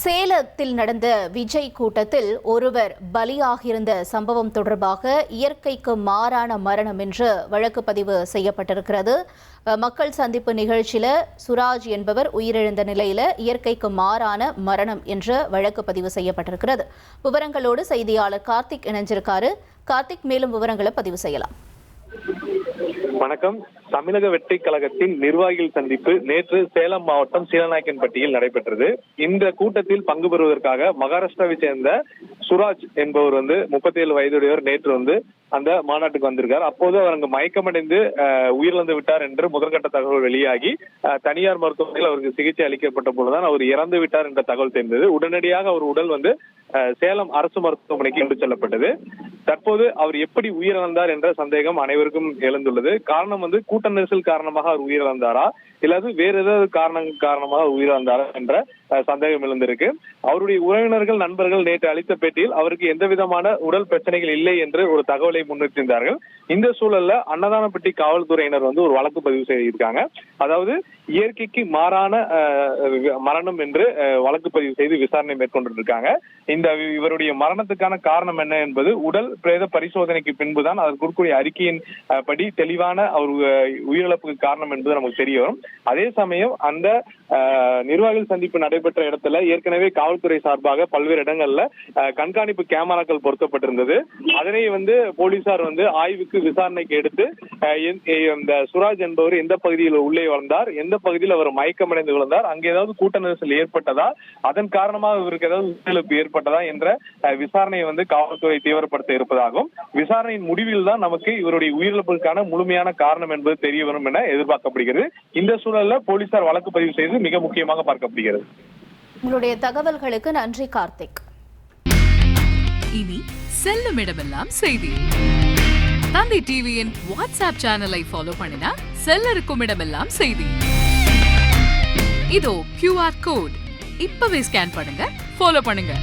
சேலத்தில் நடந்த விஜய் கூட்டத்தில் ஒருவர் பலியாகியிருந்த சம்பவம் தொடர்பாக இயற்கைக்கு மாறான மரணம் என்று வழக்கு பதிவு செய்யப்பட்டிருக்கிறது. மக்கள் சந்திப்பு நிகழ்ச்சியில் சுராஜ் என்பவர் உயிரிழந்த நிலையில் இயற்கைக்கு மாறான மரணம் என்று வழக்கு பதிவு செய்யப்பட்டிருக்கிறது. விவரங்களோடு செய்தியாளர் கார்த்திக் இணைஞ்சிருக்காரு. கார்த்திக், மேலும் விவரங்களை பதிவு செய்யலாம். வணக்கம். தமிழக வெற்றி கழகத்தின் நிர்வாகிகள் சந்திப்பு நேற்று சேலம் மாவட்டம் சீலநாயக்கன்பட்டியில் நடைபெற்றது. இந்த கூட்டத்தில் பங்கு பெறுவதற்காக மகாராஷ்டிராவை சேர்ந்த சுராஜ் என்பவர் 37 வயதுடையவர் நேற்று அந்த மாநாட்டுக்கு வந்திருக்கார். அப்போது அவர் அங்கு மயக்கமடைந்து உயிரிழந்து விட்டார் என்று முதற்கட்ட தகவல் வெளியாகி தனியார் மருத்துவமனையில் அவருக்கு சிகிச்சை அளிக்கப்பட்ட போதுதான் அவர் இறந்து விட்டார் என்ற தகவல் தெரிந்தது. உடனடியாக அவர் உடல் சேலம் அரசு மருத்துவமனைக்கு கொண்டு செல்லப்பட்டது. தற்போது அவர் எப்படி உயிரிழந்தார் என்ற சந்தேகம் அனைவருக்கும் எழுந்துள்ளது. காரணம் கூட்ட நெரிசல் காரணமாக அவர் உயிரிழந்தாரா இல்லாது வேற ஏதாவது காரணமாக உயிரிழந்தாரா என்ற சந்தேகம் எழுந்திருக்கு. அவருடைய உறவினர்கள், நண்பர்கள் நேற்று அளித்த பேட்டியில் அவருக்கு எந்த விதமான உடல் பிரச்சனைகள் இல்லை என்று ஒரு தகவலை முன்வைத்திருந்தார்கள். இந்த சூழல்ல அன்னதானப்பட்டி காவல்துறையினர் ஒரு வழக்கு பதிவு செய்திருக்காங்க. அதாவது இயற்கைக்கு மாறான மரணம் என்று வழக்கு பதிவு செய்து விசாரணை மேற்கொண்டிருக்காங்க. இவருடைய மரணத்துக்கான காரணம் என்ன என்பது உடல் பிரேத பரிசோதனைக்கு பின்புதான் அதற்குரிய அறிக்கையின் படி தெளிவான அவர் உயிரிழப்புக்கு காரணம் என்பது நமக்கு தெரிய வரும். அதே சமயம் அந்த நிர்வாகிகள் சந்திப்பு நடைபெற்ற இடத்துல ஏற்கனவே காவல்துறை சார்பாக பல்வேறு இடங்கள்ல கண்காணிப்பு கேமராக்கள் பொருத்தப்பட்டிருந்தது. அதனை போலீசார் ஆய்வுக்கு விசாரணைக்கு எடுத்து இந்த சுராஜ் என்பவர் எந்த பகுதியில் உள்ளே வந்தார், எந்த பகுதியில் அவர் மயக்கமடைந்து விழுந்தார், அங்கே ஏதாவது கூட்ட நெரிசல் ஏற்பட்டதா, அதன் காரணமாக இவருக்கு ஏதாவது உயிரிழப்பு ஏற்பட்டதா என்ற விசாரணையை காவல்துறை தீவிரப்படுத்த இருப்பதாகவும், விசாரணையின் முடிவில் தான் நமக்கு இவருடைய உயிரிழப்புக்கான முழுமையான காரணம் என்பது தெரிய வரும் என எதிர்பார்க்கப்படுகிறது. இந்த சூழல்ல போலீசார் வழக்கு பதிவு செய்து மிக முக்கியமாக பார்க்கப்படுகிறது. உங்களுடைய தகவல்களுக்கு நன்றி கார்த்திக். இனி செல்லும் இடமெல்லாம் செய்தி. தந்தை டிவியின் வாட்ஸ்அப் சேனலை ஃபாலோ பண்ணினா செல்ல இருக்கும் இடமெல்லாம் செய்தி. இதோ QR கோட் இப்பவே ஸ்கேன் பண்ணுங்க, ஃபாலோ பண்ணுங்க.